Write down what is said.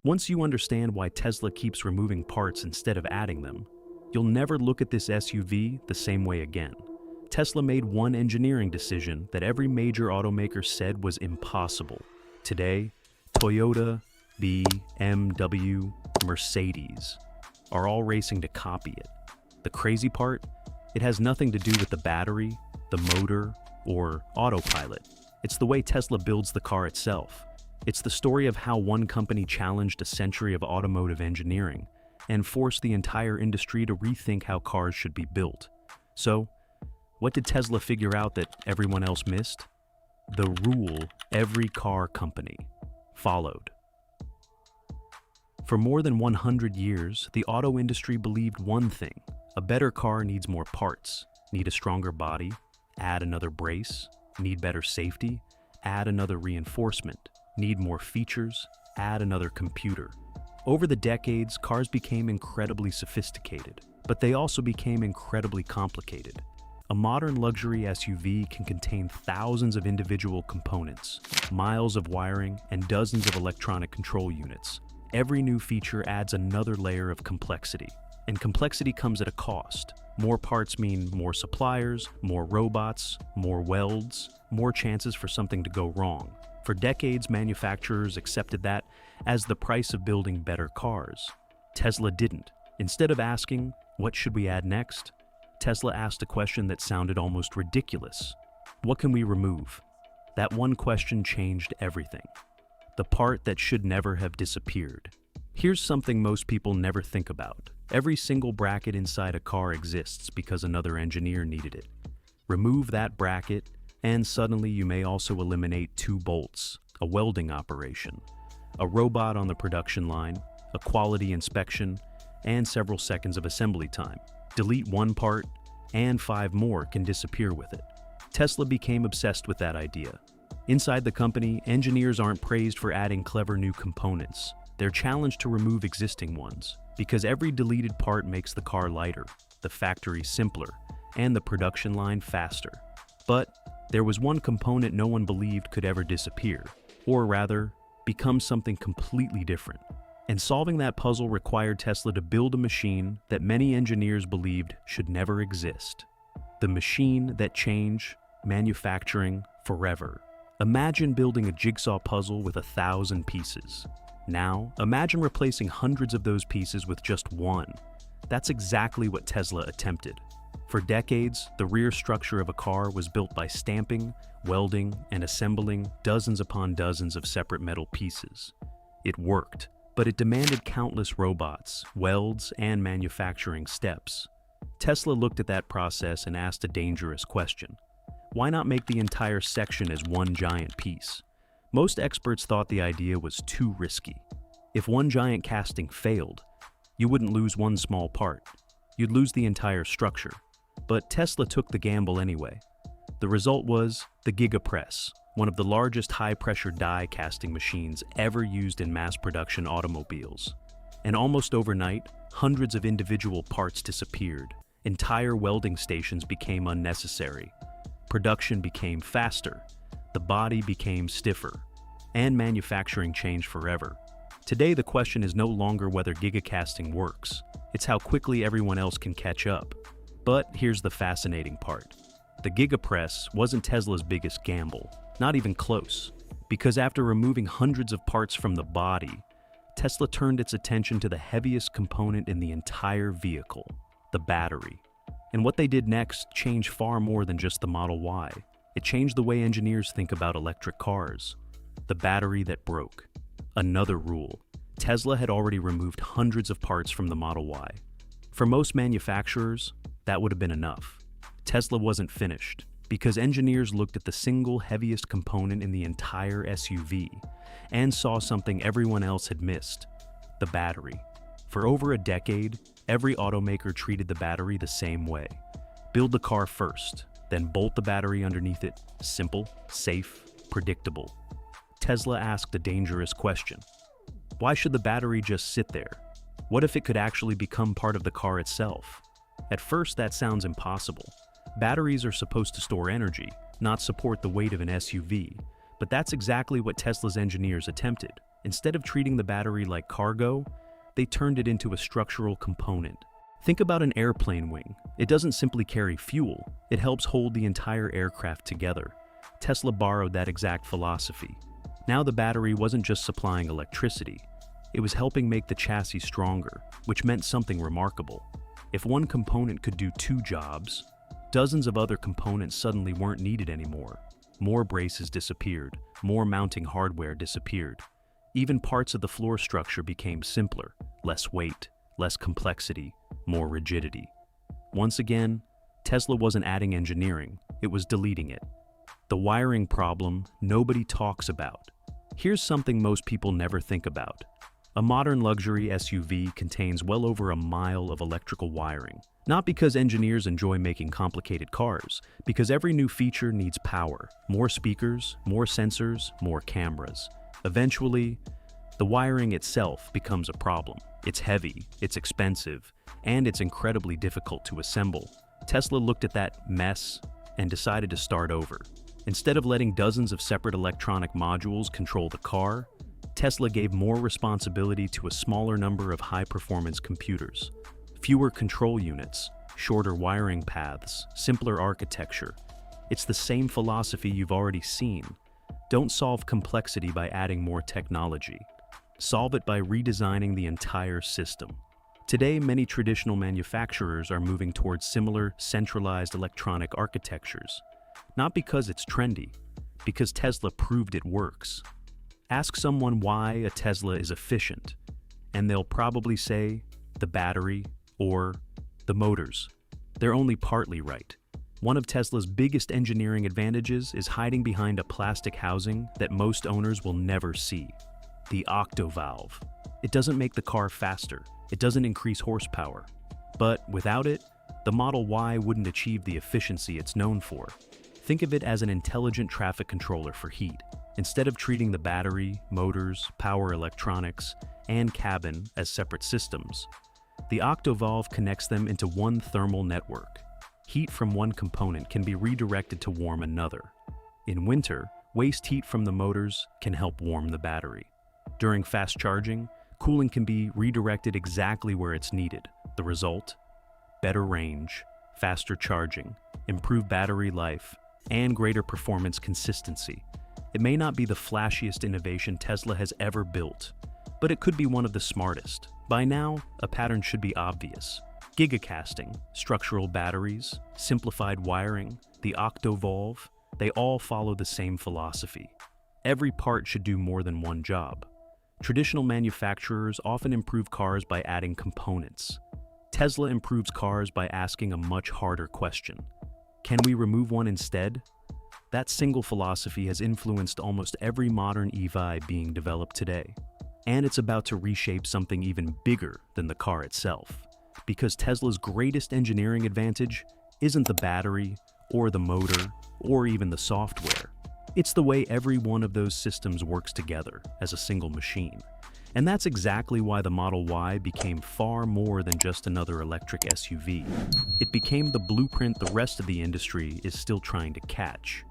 Once you understand why Tesla keeps removing parts instead of adding them, you'll never look at this SUV the same way again. Tesla made one engineering decision that every major automaker said was impossible. Today, Toyota, BMW, Mercedes are all racing to copy it. The crazy part? It has nothing to do with the battery, the motor, or autopilot. It's the way Tesla builds the car itself. It's the story of how one company challenged a century of automotive engineering and forced the entire industry to rethink how cars should be built. So, what did Tesla figure out that everyone else missed? The rule every car company followed. For more than 100 years, the auto industry believed one thing: a better car needs more parts, need a stronger body, add another brace, need better safety, add another reinforcement, need more features, add another computer. Over the decades, cars became incredibly sophisticated, but they also became incredibly complicated. A modern luxury SUV can contain thousands of individual components, miles of wiring, and dozens of electronic control units. Every new feature adds another layer of complexity, and complexity comes at a cost. More parts mean more suppliers, more robots, more welds, more chances for something to go wrong. For decades, manufacturers accepted that as the price of building better cars. Tesla didn't. Instead of asking, "What should we add next?" Tesla asked a question that sounded almost ridiculous. What can we remove? That one question changed everything. The part that should never have disappeared. Here's something most people never think about. Every single bracket inside a car exists because another engineer needed it. Remove that bracket, and suddenly you may also eliminate 2 bolts, a welding operation, a robot on the production line, a quality inspection, and several seconds of assembly time. Delete one part, and 5 more can disappear with it. Tesla became obsessed with that idea. Inside the company, engineers aren't praised for adding clever new components. They're challenged to remove existing ones, because every deleted part makes the car lighter, the factory simpler, and the production line faster. But there was one component no one believed could ever disappear, or rather, become something completely different. And solving that puzzle required Tesla to build a machine that many engineers believed should never exist. The machine that changed manufacturing forever. Imagine building a jigsaw puzzle with 1,000 pieces. Now, imagine replacing hundreds of those pieces with just one. That's exactly what Tesla attempted. For decades, the rear structure of a car was built by stamping, welding, and assembling dozens upon dozens of separate metal pieces. It worked, but it demanded countless robots, welds, and manufacturing steps. Tesla looked at that process and asked a dangerous question. Why not make the entire section as one giant piece? Most experts thought the idea was too risky. If one giant casting failed, you wouldn't lose one small part. You'd lose the entire structure. But Tesla took the gamble anyway. The result was the gigapress, one of the largest high-pressure die casting machines ever used in mass production automobiles. And almost overnight, hundreds of individual parts disappeared. Entire welding stations became unnecessary. Production became faster. The body became stiffer. And manufacturing changed forever. Today, the question is no longer whether gigacasting works. It's how quickly everyone else can catch up. But here's the fascinating part. The gigapress wasn't Tesla's biggest gamble, not even close. Because after removing hundreds of parts from the body, Tesla turned its attention to the heaviest component in the entire vehicle, the battery. And what they did next changed far more than just the Model Y. It changed the way engineers think about electric cars. The battery that broke. Another rule. Tesla had already removed hundreds of parts from the Model Y. For most manufacturers, that would have been enough. Tesla wasn't finished, because engineers looked at the single heaviest component in the entire SUV and saw something everyone else had missed: the battery. For over a decade, every automaker treated the battery the same way. Build the car first, then bolt the battery underneath it. Simple, safe, predictable. Tesla asked a dangerous question. Why should the battery just sit there? What if it could actually become part of the car itself? At first, that sounds impossible. Batteries are supposed to store energy, not support the weight of an SUV. But that's exactly what Tesla's engineers attempted. Instead of treating the battery like cargo, they turned it into a structural component. Think about an airplane wing. It doesn't simply carry fuel, it helps hold the entire aircraft together. Tesla borrowed that exact philosophy. Now the battery wasn't just supplying electricity, it was helping make the chassis stronger, which meant something remarkable. If one component could do two jobs, dozens of other components suddenly weren't needed anymore. More braces disappeared, more mounting hardware disappeared. Even parts of the floor structure became simpler, less weight, less complexity, more rigidity. Once again, Tesla wasn't adding engineering, it was deleting it. The wiring problem nobody talks about. Here's something most people never think about. A modern luxury SUV contains well over a mile of electrical wiring. Not because engineers enjoy making complicated cars, because every new feature needs power, more speakers, more sensors, more cameras. Eventually, the wiring itself becomes a problem. It's heavy, it's expensive, and it's incredibly difficult to assemble. Tesla looked at that mess and decided to start over. Instead of letting dozens of separate electronic modules control the car, Tesla gave more responsibility to a smaller number of high-performance computers. Fewer control units, shorter wiring paths, simpler architecture. It's the same philosophy you've already seen. Don't solve complexity by adding more technology. Solve it by redesigning the entire system. Today, many traditional manufacturers are moving towards similar centralized electronic architectures. Not because it's trendy, because Tesla proved it works. Ask someone why a Tesla is efficient, and they'll probably say the battery or the motors. They're only partly right. One of Tesla's biggest engineering advantages is hiding behind a plastic housing that most owners will never see. The octovalve. It doesn't make the car faster, it doesn't increase horsepower. But without it, the Model Y wouldn't achieve the efficiency it's known for. Think of it as an intelligent traffic controller for heat. Instead of treating the battery, motors, power electronics, and cabin as separate systems, the octovalve connects them into one thermal network. Heat from one component can be redirected to warm another. In winter, waste heat from the motors can help warm the battery. During fast charging, cooling can be redirected exactly where it's needed. The result? Better range, faster charging, improved battery life, and greater performance consistency. It may not be the flashiest innovation Tesla has ever built, but it could be one of the smartest. By now, a pattern should be obvious. Gigacasting, structural batteries, simplified wiring, the octovalve, they all follow the same philosophy. Every part should do more than one job. Traditional manufacturers often improve cars by adding components. Tesla improves cars by asking a much harder question. Can we remove one instead? That single philosophy has influenced almost every modern EV being developed today. And it's about to reshape something even bigger than the car itself. Because Tesla's greatest engineering advantage isn't the battery, or the motor, or even the software. It's the way every one of those systems works together as a single machine. And that's exactly why the Model Y became far more than just another electric SUV. It became the blueprint the rest of the industry is still trying to catch.